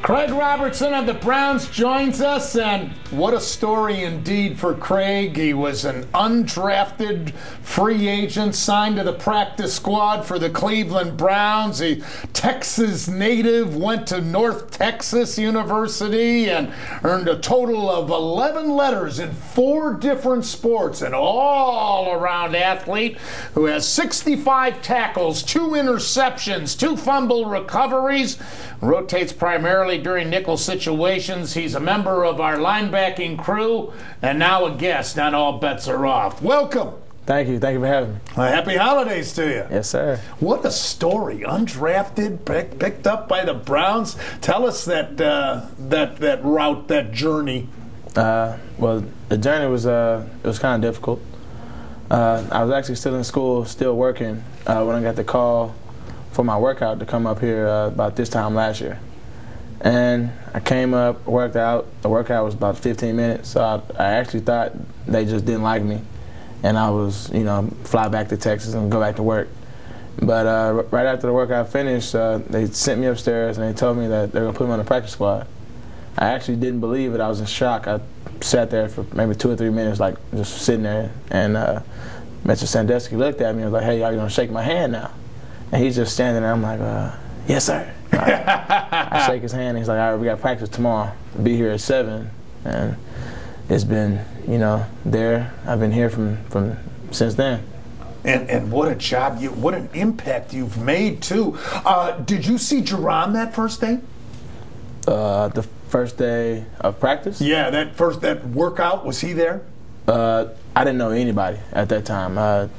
Craig Robertson of the Browns joins us, and what a story indeed for Craig. He was an undrafted free agent signed to the practice squad for the Cleveland Browns. He Texas native, went to North Texas University and earned a total of 11 letters in 4 different sports, an all-around athlete who has 65 tackles, 2 interceptions, 2 fumble recoveries, rotates primarily during nickel situations. He's a member of our linebacking crew and now a guest on All Bets Are Off. Welcome. Thank you. Thank you for having me. Happy holidays to you. Yes, sir. What a story. Undrafted, picked up by the Browns. Tell us that route, that journey. Well, the journey was it was kind of difficult. I was actually still in school, still working when I got the call for my workout to come up here about this time last year. And I came up, worked out. The workout was about 15 minutes, so I actually thought they just didn't like me. And I was, fly back to Texas and go back to work. But right after the workout finished, they sent me upstairs and they told me that they were going to put me on the practice squad. I actually didn't believe it. I was in shock. I sat there for maybe 2 or 3 minutes, like just sitting there. And Mr. Sandusky looked at me and was like, "Hey, are you going to shake my hand now?" And he's just standing there. I'm like, "Yes, sir." I shake his hand. He's like, "All right, we got practice tomorrow. Be here at 7." And it's been, there. I've been here from since then. And what a job, what an impact you've made, too. Did you see Jerron that first day? The first day of practice? Yeah, that workout, was he there? I didn't know anybody at that time.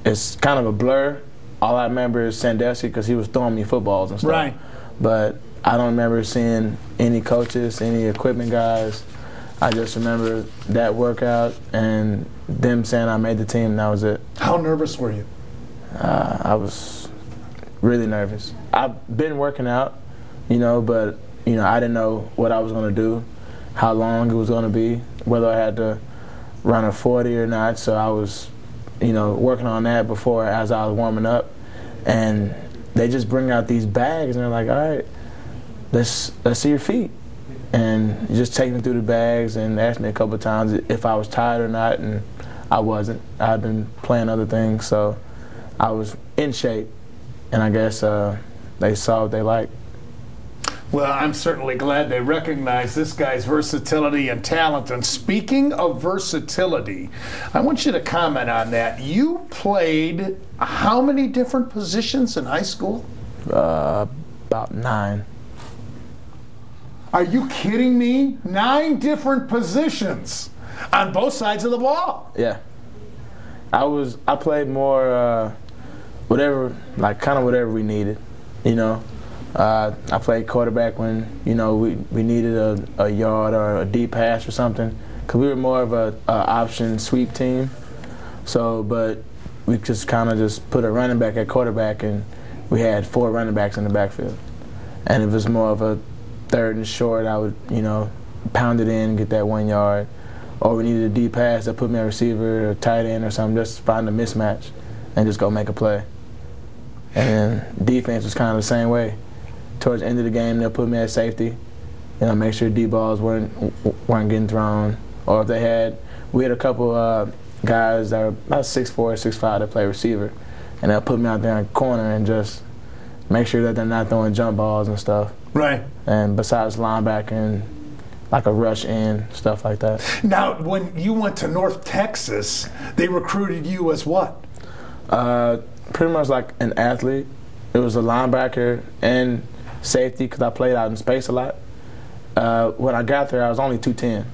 It's kind of a blur. All I remember is Sandusky because he was throwing me footballs and stuff. Right. But I don't remember seeing any coaches, any equipment guys. I just remember that workout and them saying I made the team, and that was it. How nervous were you? I was really nervous. I've been working out, but I didn't know what I was going to do, how long it was going to be, whether I had to run a 40 or not. So I was, working on that before as I was warming up. And they just bring out these bags and they're like, "All right, let's see your feet." And you just take me through the bags and asked me a couple of times if I was tired or not, and I wasn't. I'd been playing other things, so I was in shape. And I guess they saw what they liked. Well, I'm certainly glad they recognize this guy's versatility and talent. And speaking of versatility, I want you to comment on that. You played how many different positions in high school? About 9. Are you kidding me? 9 different positions on both sides of the ball. Yeah. I played more whatever we needed, I played quarterback when, we needed a yard or a deep pass or something, because we were more of a option sweep team. So, but we just kind of just put a running back at quarterback, and we had 4 running backs in the backfield. And if it was more of a 3rd and short, I would, pound it in, get that 1 yard. Or we needed a deep pass, that put me at receiver or tight end or something, just find a mismatch and just go make a play. And then defense was kind of the same way. Towards the end of the game, they'll put me at safety, make sure D balls weren't getting thrown. Or if we had a couple guys that were about 6'4", 6'5" that play receiver, and they'll put me out there in the corner and just make sure that they're not throwing jump balls and stuff. Right. And besides linebacker and like a rush in, stuff like that. Now, when you went to North Texas, they recruited you as what? Pretty much like an athlete. It was a linebacker and safety because I played out in space a lot. When I got there, I was only 210.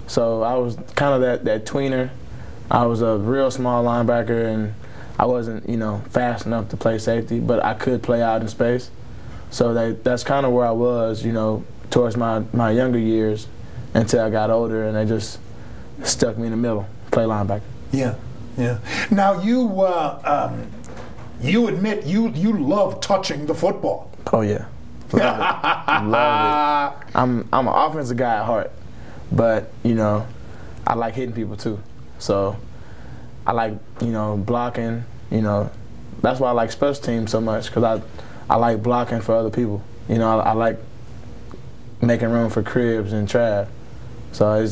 So I was kind of that tweener. I was a real small linebacker, and I wasn't, fast enough to play safety, but I could play out in space. So that's kind of where I was, towards my younger years until I got older, and they just stuck me in the middle, play linebacker. Yeah, yeah. Now you admit you love touching the football. Oh yeah, love it. Love it. I'm an offensive guy at heart, but I like hitting people too. So I like blocking. That's why I like special teams so much, because I like blocking for other people. I like making room for Cribs and Trav. So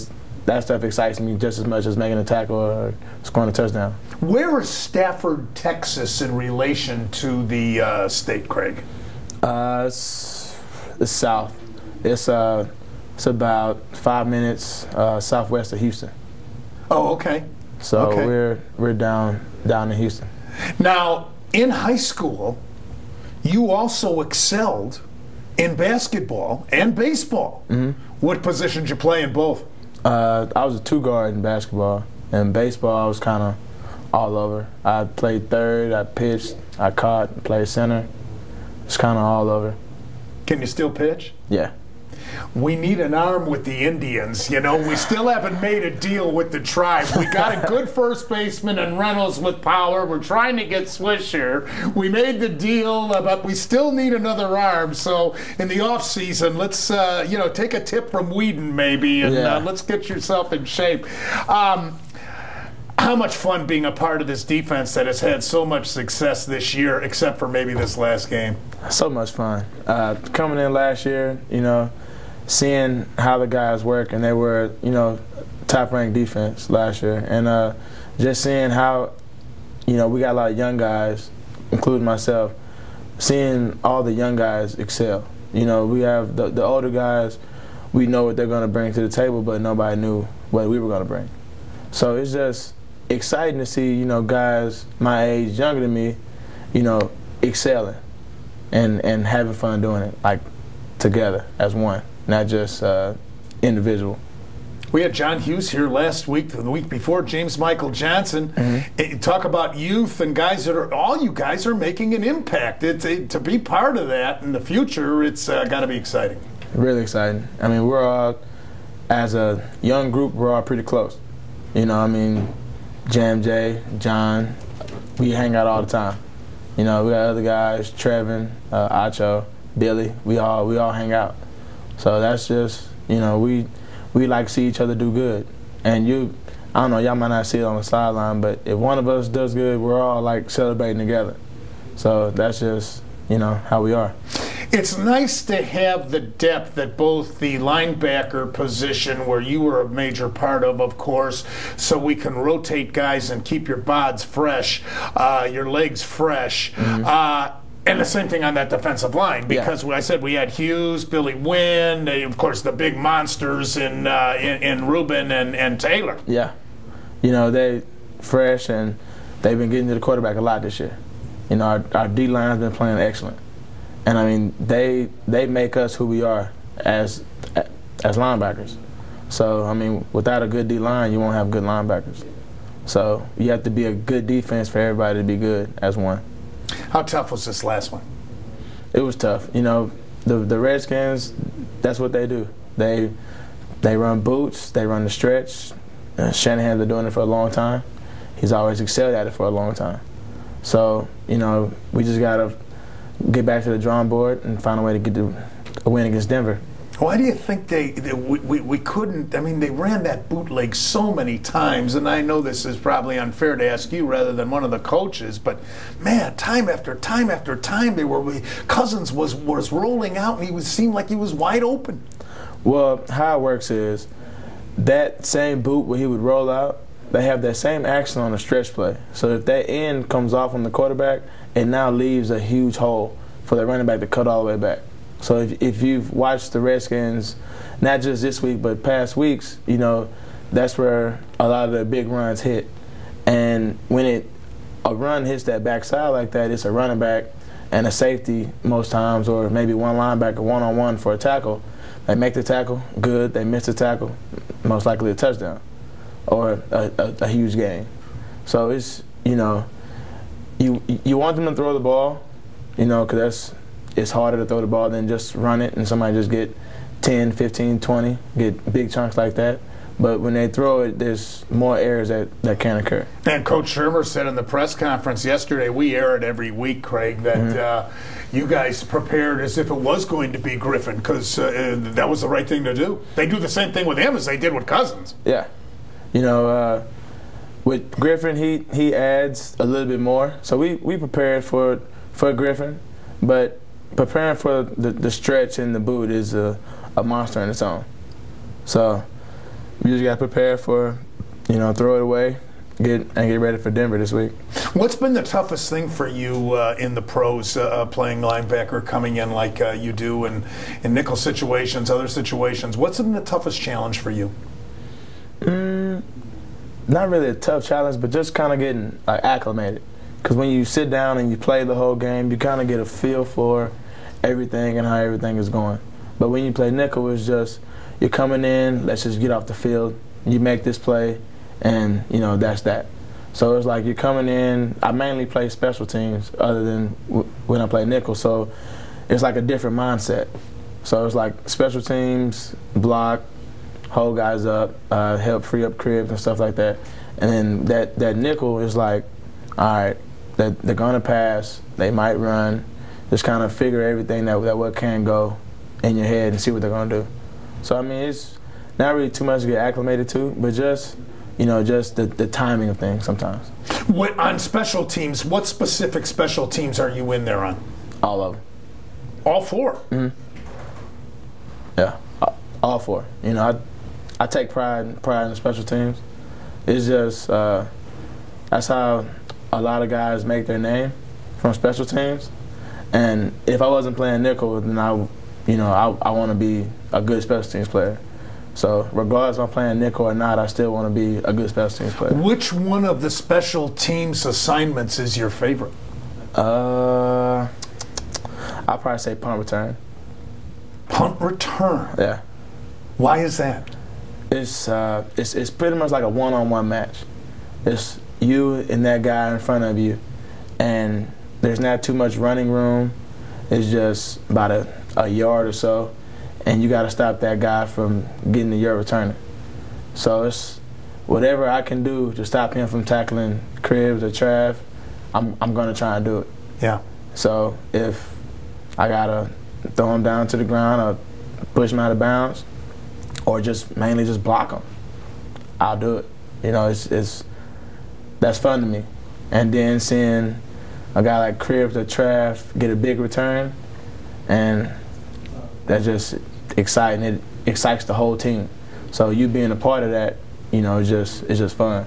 that stuff excites me just as much as making a tackle or scoring a touchdown. Where is Stafford, Texas, in relation to the state, Craig? It's south. It's about 5 minutes southwest of Houston. Oh, okay. So okay. we're down in Houston. Now, in high school, you also excelled in basketball and baseball. Mm-hmm. What position did you play in both? I was a 2-guard in basketball. In baseball, I was kind of all over. I played third, I pitched, I caught, played center. It's kind of all over. Can you still pitch? Yeah. We need an arm with the Indians. You know, we still haven't made a deal with the tribe. We got a good first baseman in Reynolds with power. We're trying to get Swisher. We made the deal, but we still need another arm. So in the off season, let's take a tip from Whedon maybe, and let's get yourself in shape. How much fun being a part of this defense that has had so much success this year, except for maybe this last game? So much fun. Coming in last year, seeing how the guys work, and they were, top-ranked defense last year, and just seeing how, we got a lot of young guys, including myself, seeing all the young guys excel. We have the older guys, we know what they're going to bring to the table, but nobody knew what we were going to bring. So it's just exciting to see, guys my age, younger than me, excelling and having fun doing it, like together as one, not just individual. We had John Hughes here last week, the week before, James Michael Johnson. Mm-hmm. Talk about youth and guys all you guys are making an impact. To be part of that in the future, it's got to be exciting. Really exciting. I mean, we're all, as a young group, we're all pretty close. Jam J, John, we hang out all the time. We got other guys, Trevin, Acho, Billy. We all hang out. So that's just, we like to see each other do good. And I don't know, y'all might not see it on the sideline, but if one of us does good, we're all like celebrating together. So that's just, how we are. It's nice to have the depth at both the linebacker position, where you were a major part of course, so we can rotate guys and keep your bods fresh, your legs fresh. Mm-hmm. And the same thing on that defensive line, because I said we had Hughes, Billy Wynn, of course the big monsters in Reuben and Taylor. Yeah. They fresh, and they've been getting to the quarterback a lot this year. Our D-line's been playing excellent. And I mean, they make us who we are as linebackers. So I mean, without a good D-line, you won't have good linebackers. So you have to be a good defense for everybody to be good as one. How tough was this last one? It was tough. The Redskins, that's what they do. They run boots, they run the stretch. Shanahan's been doing it for a long time. He's always excelled at it for a long time. So we just gotta get back to the drawing board and find a way to get a win against Denver. Why do you think we couldn't? I mean, they ran that bootleg so many times, and I know this is probably unfair to ask you rather than one of the coaches, but man, time after time after time, Cousins was rolling out, and seemed like he was wide open. Well, how it works is that same boot where he would roll out, they have that same action on the stretch play. So if that end comes off on the quarterback, it now leaves a huge hole for the running back to cut all the way back. So if you've watched the Redskins, not just this week but past weeks, that's where a lot of the big runs hit. And when a run hits that backside like that, it's a running back and a safety most times, or maybe one linebacker one-on-one for a tackle. They make the tackle, good. They miss the tackle, most likely a touchdown or a huge gain. So it's, you want them to throw the ball, because it's harder to throw the ball than just run it and somebody just get 10, 15, 20, get big chunks like that. But when they throw it, there's more errors that can occur. And Coach Shermer said in the press conference yesterday, we air it every week, Craig, that you guys prepared as if it was going to be Griffin, because that was the right thing to do. They do the same thing with him as they did with Cousins. Yeah. With Griffin, he adds a little bit more. So we prepared for Griffin, but preparing for the stretch in the boot is a monster in its own. So you just got to prepare for, throw it away, get ready for Denver this week. What's been the toughest thing for you in the pros, playing linebacker, coming in like you do in nickel situations, other situations? What's been the toughest challenge for you? Not really a tough challenge, but just kind of getting acclimated. Because when you sit down and you play the whole game, you kind of get a feel for everything and how everything is going. But when you play nickel, it's just you're coming in, let's just get off the field, you make this play, and that's that. So it's like you're coming in. I mainly play special teams other than when I play nickel, so it's like a different mindset. So it's like special teams, block, hold guys up, help free up cribs and stuff like that. And then that nickel is like, all right, they're gonna pass, they might run. Just kind of figure everything that what can go in your head and see what they're gonna do. So I mean, it's not really too much to get acclimated to, but just just the timing of things sometimes. On special teams, what specific special teams are you in there on? All of them. All four? Mm-hmm. Yeah, all four. I take pride in the special teams. It's just that's how a lot of guys make their name, from special teams. And if I wasn't playing nickel, then I want to be a good special teams player. So regardless if I'm playing nickel or not, I still want to be a good special teams player. Which one of the special teams assignments is your favorite? I'll probably say punt return. Punt return? Yeah. Why is that? It's pretty much like a one-on-one match. It's you and that guy in front of you, and there's not too much running room. It's just about a yard or so, and you got to stop that guy from getting to your returner. So it's whatever I can do to stop him from tackling cribs or Trav, I'm going to try and do it. Yeah. So if I got to throw him down to the ground or push him out of bounds, or just mainly just block him, I'll do it. That's fun to me. And then seeing a guy like Cribs or Trav get a big return, and that's just exciting. It excites the whole team. So you being a part of that, it's just fun.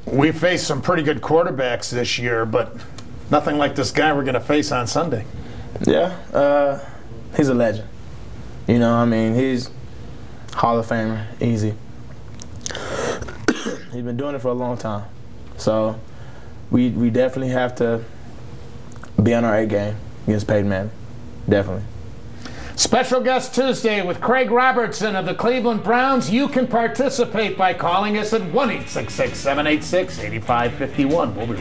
We faced some pretty good quarterbacks this year, but nothing like this guy we're going to face on Sunday. Yeah, he's a legend. He's Hall of Famer, easy. He's been doing it for a long time. So we definitely have to be on our A game against Peyton Manning. Definitely. Special Guest Tuesday with Craig Robertson of the Cleveland Browns. You can participate by calling us at 1-866-786-8551. We'll be right back.